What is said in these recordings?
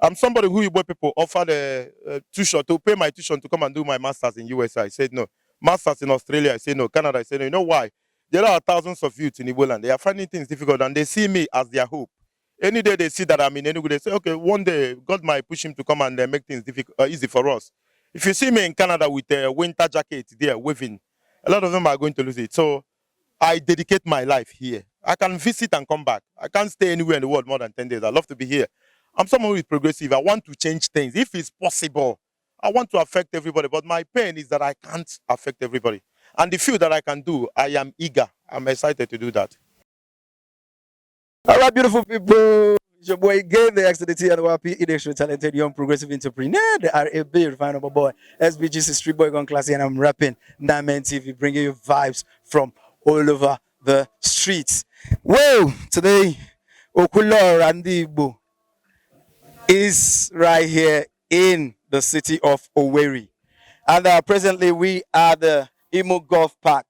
I'm somebody who Igbo people offered a tuition to pay my tuition to come and do my masters in USA. I said no. Masters in Australia, I said no. Canada, I said no. You know why? There are thousands of youth in Igbo land. They are finding things difficult and they see me as their hope. Any day they see that I'm in Enugu, they say, okay, one day God might push him to come and make things easy for us. If you see me in Canada with a winter jacket there waving, a lot of them are going to lose it. So I dedicate my life here. I can visit and come back. I can't stay anywhere in the world more than 10 days. I love to be here. I'm someone who is progressive. I want to change things. If it's possible, I want to affect everybody. But my pain is that I can't affect everybody. And the few that I can do, I am eager. I'm excited to do that. All right, beautiful people. It's your boy Gabe, the XDT and YP, industry talented young progressive entrepreneur, the RAB refinable boy, SBGC Street Boy Gone Classy, and I'm rapping Namen TV, bringing you vibes from all over the streets. Well, today, Okwuluora Ndi Igbo is right here in the city of Owerri. And presently, we are the Imo Golf Park,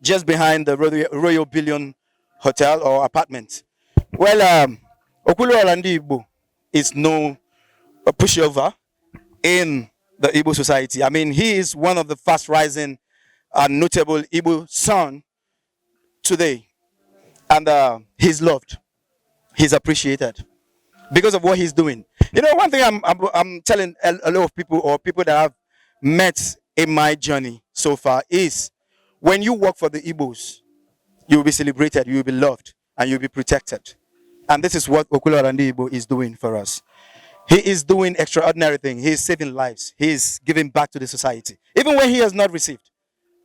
just behind the Royal Billion Hotel or apartment. Well, Okwuluora Ndi Igbo is no pushover in the Igbo society. I mean, he is one of the fast rising and notable Igbo son today. And he's loved. He's appreciated because of what he's doing. You know, one thing I'm telling a lot of people or people that I've met in my journey so far is when you work for the Igbos, you will be celebrated, you will be loved, and you'll be protected. And this is what Okwuluora Ndi Igbo is doing for us. He is doing extraordinary things. He is saving lives. He is giving back to the society, even when he has not received.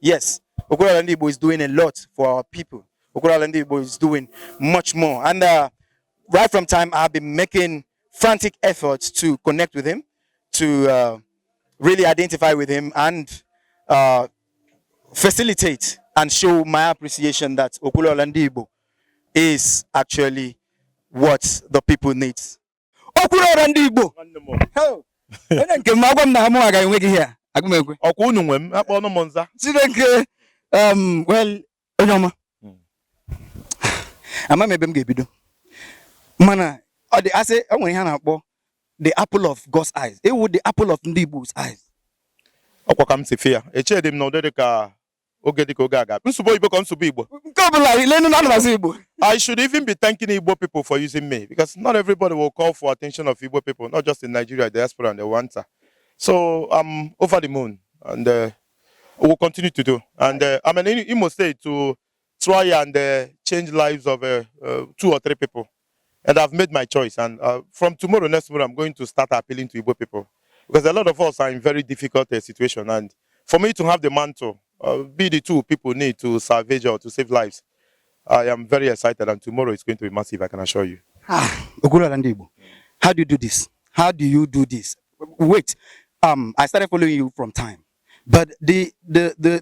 Yes, Okwuluora Ndi Igbo is doing a lot for our people. Okwuluora Ndi Igbo is doing much more. And right from time, I've been making frantic efforts to connect with him, to really identify with him and facilitate and show my appreciation that Okwuluora Ndi Igbo is actually what the people need. Okwuluora Ndi Igbo. Well, ama mebe m ga-ebido mana I say I want to the apple of God's eyes. It would the apple of Ndi Igbo's eyes. Ọkwa ka m si fia. Echedi m na ụdị ka oge dịka oge aga. Nsogbu Igbo ka nsogbu Igbo. I should even be thanking Igbo people for using me because not everybody will call for attention of Igbo people, not just in Nigeria, diaspora and the Wanta. So I'm over the moon and we'll continue to do. And I'm in Imo State to try and change lives of 2 or 3 people. And I've made my choice. And from tomorrow, next tomorrow, I'm going to start appealing to Igbo people. Because a lot of us are in very difficult situation. And for me to have the mantle, be the tool people need to salvage or to save lives, I am very excited. And tomorrow is going to be massive, I can assure you. Okwuluora Ndi Igbo, how do you do this? How do you do this? Wait, I started following you from time. But the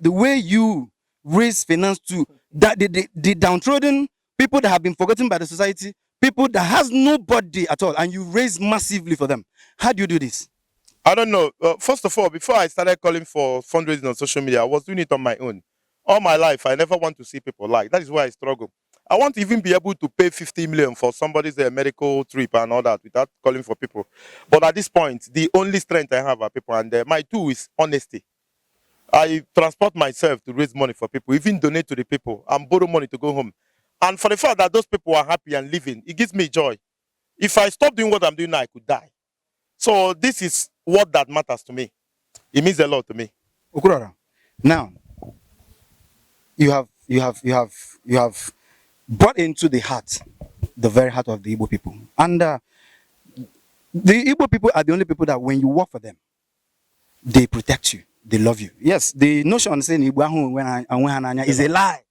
way you raise finance to that the downtrodden, people that have been forgotten by the society, people that has nobody at all, and you raise massively for them. How do you do this? I don't know. First of all, before I started calling for fundraising on social media, I was doing it on my own. All my life, I never want to see people like. That is why I struggle. I want to even be able to pay 50 million for somebody's medical trip and all that without calling for people. But at this point, the only strength I have are people, and my tool is honesty. I transport myself to raise money for people, even donate to the people, and borrow money to go home. And for the fact that those people are happy and living, it gives me joy. If I stop doing what I'm doing now, I could die. So this is what that matters to me. It means a lot to me. Okwuluora, now you have brought into the heart, the very heart of the Igbo people, and the Igbo people are the only people that when you work for them, they protect you, they love you. Yes, the notion saying Igbo is a lie.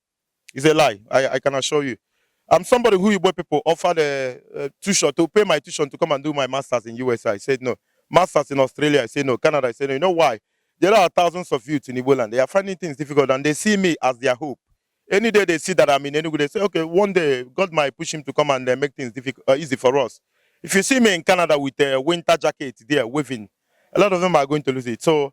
It's a lie. I can assure you. I'm somebody who Igbo people offered a tuition to pay my tuition to come and do my masters in USA. I said no. Masters in Australia, I said no. Canada, I said no. You know why? There are thousands of youths in Igbo land. They are finding things difficult and they see me as their hope. Any day they see that I'm in Enugu, they say, okay, one day God might push him to come and make things easy for us. If you see me in Canada with a winter jacket there waving, a lot of them are going to lose it. So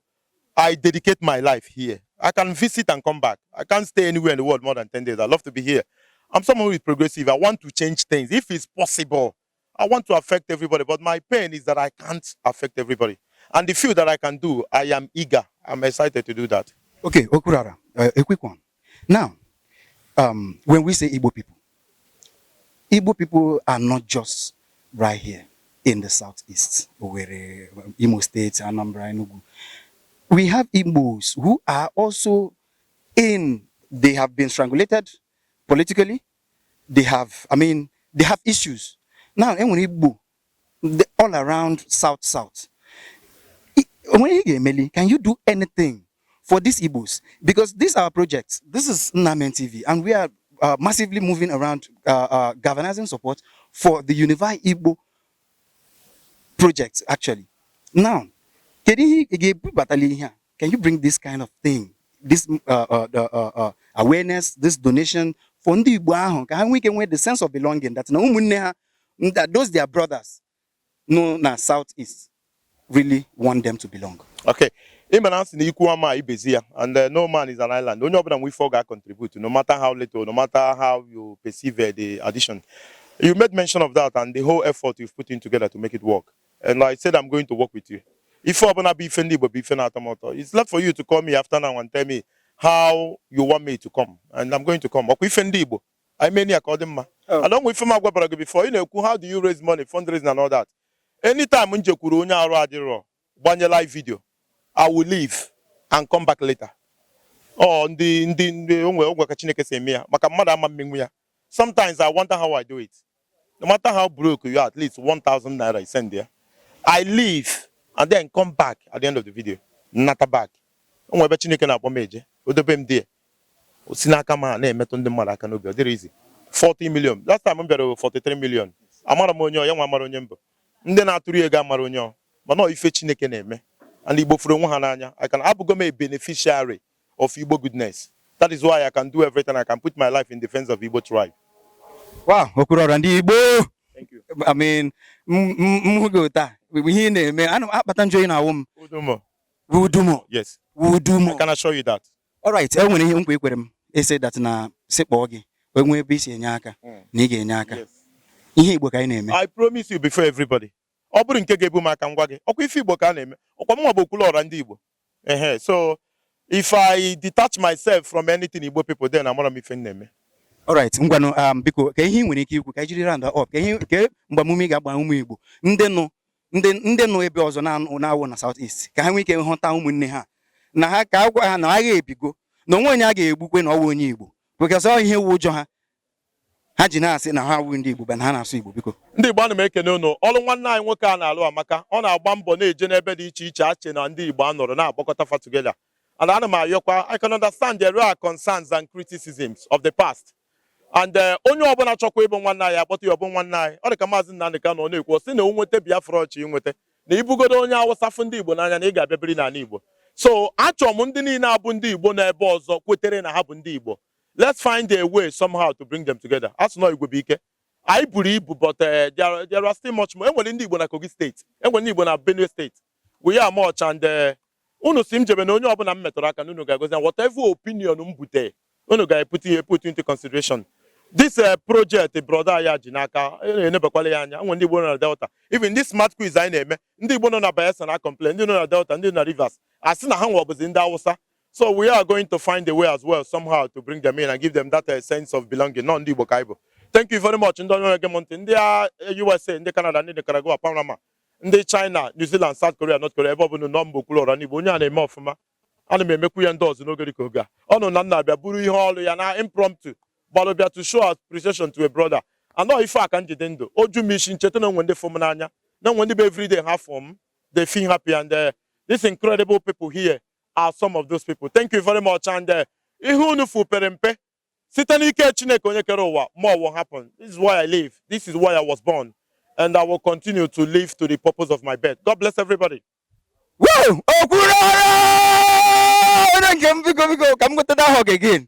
I dedicate my life here. I can visit and come back. I can't stay anywhere in the world more than 10 days. I love to be here. I'm someone who is progressive. I want to change things. If it's possible, I want to affect everybody, but my pain is that I can't affect everybody. And the few that I can do, I am eager. I'm excited to do that. Okay, Okwuluora, a quick one. Now, when we say Igbo people are not just right here in the southeast, Owerri, Imo State, Anambra, Enugu. We have Igbos who are also they have been strangulated politically. They have issues. Now, when Igbo, all around South. Can you do anything for these Igbos? Because these are projects. This is Namen TV, and we are massively moving around galvanizing support for the Unify Igbo project, actually. Now, can you bring this kind of thing, this awareness, this donation for Ndi Igbo? Can we get the sense of belonging that that those their brothers no na Southeast really want them to belong? Okay. And no man is an island. Only we forgot contribute, no matter how little, no matter how you perceive the addition. You made mention of that and the whole effort you've put in together to make it work. And I said I'm going to work with you. If you're gonna be friendly, but be it's left for you to call me after now and tell me how you want me to come, and I'm going to come. I mean, according I don't with before. How do you raise money, fundraising, and all that? Anytime when you live video, I will leave and come back later. Oh, sometimes I wonder how I do it. No matter how broke you are, at least 1,000 naira is sent there. I leave and then come back at the end of the video. Not a back. There is 40 million. Last time I'm 43 million. But no, if Chineke name and Igbo from Hananya, I can become a beneficiary of Igbo goodness. That is why I can do everything. I can put my life in defense of Igbo tribe. Wow, Okwuluora Ndi Igbo. Thank you. I mean, Wudumo. Yes. Wudumo. I can assure you that. All right. I said that na sekpogi. When busy nyaka, nige nyaka. Yes. I promise you before everybody. So if I detach myself from anything Igbo people, then I'm gonna be name. All right, because round up. Ndị nọ ebe ọzọ na-awụ na Southeast ka ha nwee ike nghọta ụmụnne ha na ha ka agwa ha na agha ebigo na onwe onye a ga-egbukwe na ọwụ onye Igbo because ọ ihe wu ụjọ ha ji na-asị na ha awụ ndị Igbo na ha na-asụ Igbo biko ndị Igbo ana m ekene unu ọrụ nwanne anyị nwoke a na-alụ amaka ọ na-agba mbọ na-eje n'ebe dị iche iche ache na ndị Igbo anọrọ na-agbakọta fa together and ana m ayọkwa I can understand there are concerns and criticisms of the past. And onye ọbụla chọkwa ịbụ nwanne anyị akpọta ya ọbụ nwanne anyị ọ dị ka Maazị Nnamdi Kanu na-ekwu sị na onwete Biafra ọchị inwete na ibugodo onye Awụsa fụ ndị Igbo n'anya na ị ga-abịa biri n'ala Igbo so achọrọ m ndị niile abụ ndị Igbo n'ebe ọzọ kwetere na ha bụ ndị Igbo let's find a way somehow to bring them together asụ na Igbo bụ ike anyị buru ibu but there are still much more enwere ndị Igbo na Kogi steeti enwere ndị Igbo na Benue steeti we are much and unu si m jebe na onye ọbụla m metụrụ aka na unu ga-agozi whatever opinion m bute unu ga-put into consideration. This project, brother Ayajinaka, when the one Delta, even this smart quiz I name, and the one on a bias and I complain, you know, Delta and the rivers. As soon as hang was in Dawsa. So we are going to find a way as well, somehow, to bring them in and give them that sense of belonging, non Dibo Kaibo. Thank you very much. In the USA, in the Canada, in the Nicaragua, Panama, in the China, New Zealand, South Korea, North Korea, Bobu, Nombo, Kulora, Nibunya, and Mofma, and Mekuyan doors, no good Koga. Oh no, Nana, Buri Hall, and impromptu. But to show appreciation to a brother. I know if I can do Oju mission chetana when they form nanya. Now when they every day have form, they feel happy and these incredible people here are some of those people. Thank you very much. And ihunu fu perempe. Sitani ke chine konye kerowa. More will happen. This is why I live. This is why I was born. And I will continue to live to the purpose of my birth. God bless everybody. Woo! Okwuluora! Come go to that hug again.